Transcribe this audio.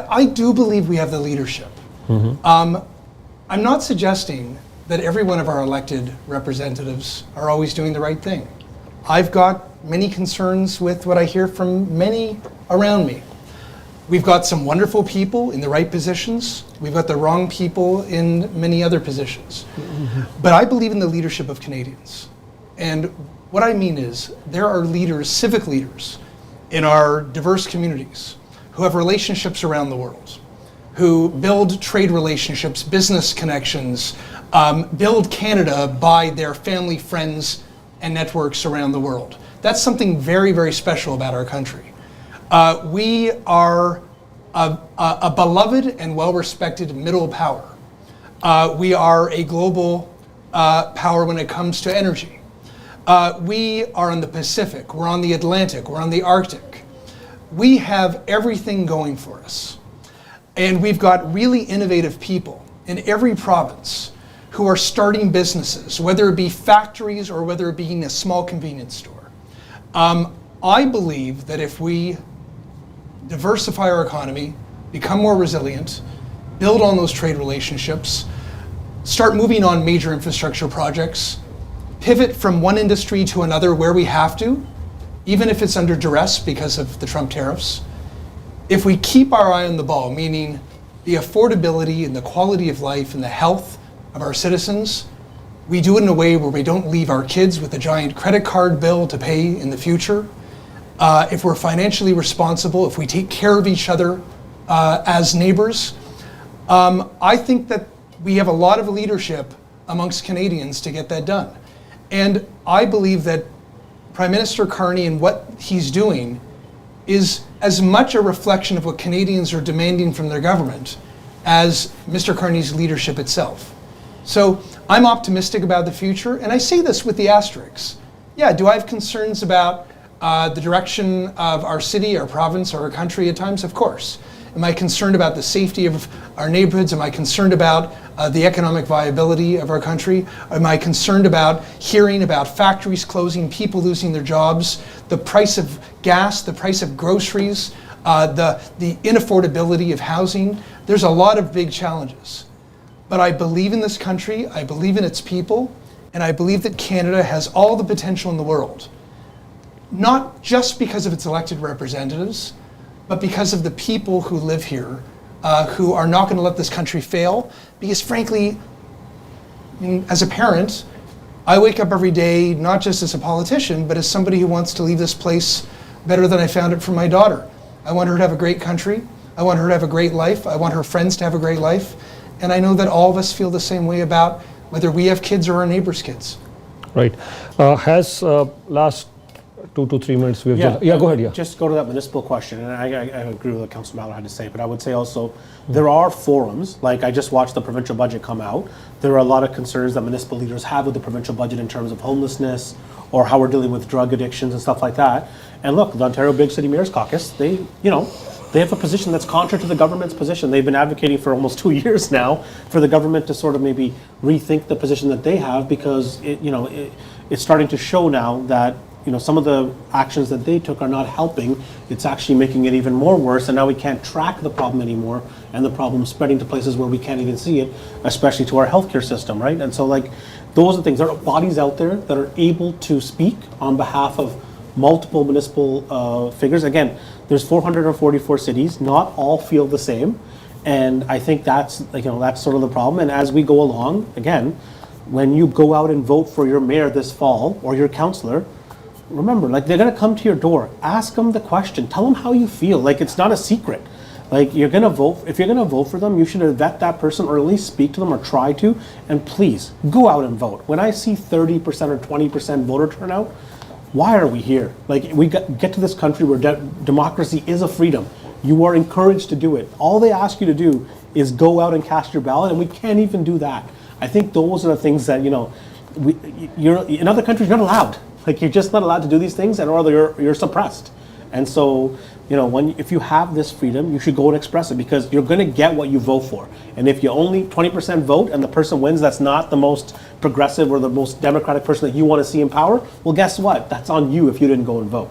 I do believe we have the leadership. I'm not suggesting that every one of our elected representatives are always doing the right thing. I've got many concerns with what I hear from many around me. We've got some wonderful people in the right positions. We've got the wrong people in many other positions. But I believe in the leadership of Canadians. And what I mean is there are leaders, civic leaders, in our diverse communities who have relationships around the world, who build trade relationships, business connections, build Canada by their family, friends, and networks around the world. That's something very, very special about our country. We are a beloved and well-respected middle power. We are a global power when it comes to energy. We are on the Pacific, we're on the Atlantic, we're on the Arctic. We have everything going for us. And we've got really innovative people in every province who are starting businesses, whether it be factories or whether it be a small convenience store. I believe that if we diversify our economy, become more resilient, build on those trade relationships, start moving on major infrastructure projects, pivot from one industry to another where we have to, even if it's under duress because of the Trump tariffs. If we keep our eye on the ball, meaning the affordability and the quality of life and the health of our citizens, we do it in a way where we don't leave our kids with a giant credit card bill to pay in the future. If we're financially responsible, if we take care of each other as neighbors, I think that we have a lot of leadership amongst Canadians to get that done. And I believe that Prime Minister Carney and what he's doing is as much a reflection of what Canadians are demanding from their government as Mr. Carney's leadership itself. So I'm optimistic about the future, and I say this with the asterisks. Yeah, do I have concerns about the direction of our city, our province, or our country at times? Of course. Am I concerned about the safety of our neighborhoods? Am I concerned about the economic viability of our country? Am I concerned about hearing about factories closing, people losing their jobs, the price of gas, the price of groceries, the inaffordability of housing? There's a lot of big challenges. But I believe in this country, I believe in its people, and I believe that Canada has all the potential in the world. Not just because of its elected representatives, but because of the people who live here, who are not going to let this country fail. Because frankly, as a parent, I wake up every day, not just as a politician, but as somebody who wants to leave this place better than I found it for my daughter. I want her to have a great country. I want her to have a great life. I want her friends to have a great life. And I know that all of us feel the same way about whether we have kids or our neighbors' kids. Right. Has last 2 to 3 minutes we've go ahead. Just go to that municipal question, and I agree with what Councillor Mallard had to say, but I would say also there are forums, like I just watched the provincial budget come out. There are a lot of concerns that municipal leaders have with the provincial budget in terms of homelessness or how we're dealing with drug addictions and stuff like that. And look, the Ontario Big City Mayor's Caucus, they have a position that's contrary to the government's position. They've been advocating for almost 2 years now for the government to sort of maybe rethink the position that they have, because it's starting to show now that some of the actions that they took are not helping. It's actually making it even more worse, and now we can't track the problem anymore, and the problem's spreading to places where we can't even see it, especially to our healthcare system, right? And so those are things. There are bodies out there that are able to speak on behalf of multiple municipal figures. Again, there's 444 cities, not all feel the same, and I think that's that's sort of the problem. And as we go along, again, when you go out and vote for your mayor this fall or your councillor, remember, they're going to come to your door. Ask them the question. Tell them how you feel. It's not a secret. You're going to vote. If you're going to vote for them, you should vet that person or at least speak to them or try to. And please, go out and vote. When I see 30% or 20% voter turnout, why are we here? We get to this country where democracy is a freedom. You are encouraged to do it. All they ask you to do is go out and cast your ballot, and we can't even do that. I think those are the things that, in other countries, you're not allowed. You're just not allowed to do these things, and or you're suppressed. And so, if you have this freedom, you should go and express it, because you're going to get what you vote for. And if you only 20% vote and the person wins that's not the most progressive or the most democratic person that you want to see in power, well, guess what? That's on you if you didn't go and vote.